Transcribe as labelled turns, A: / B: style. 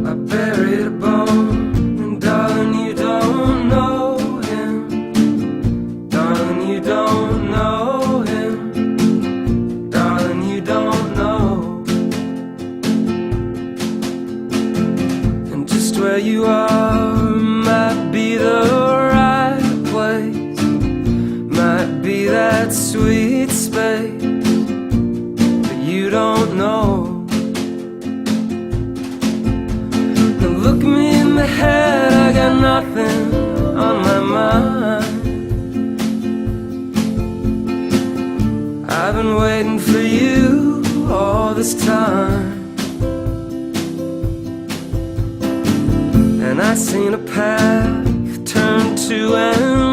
A: I buried a bone, and darling, you don't know him. Darling, you don't know him. Darling, you don't know. And just where you are might be the right place, might be that sweet space, but you don't know. Now look me in the head, I got nothing on my mind. I've been waiting for you all this time, and I seen a path turn to an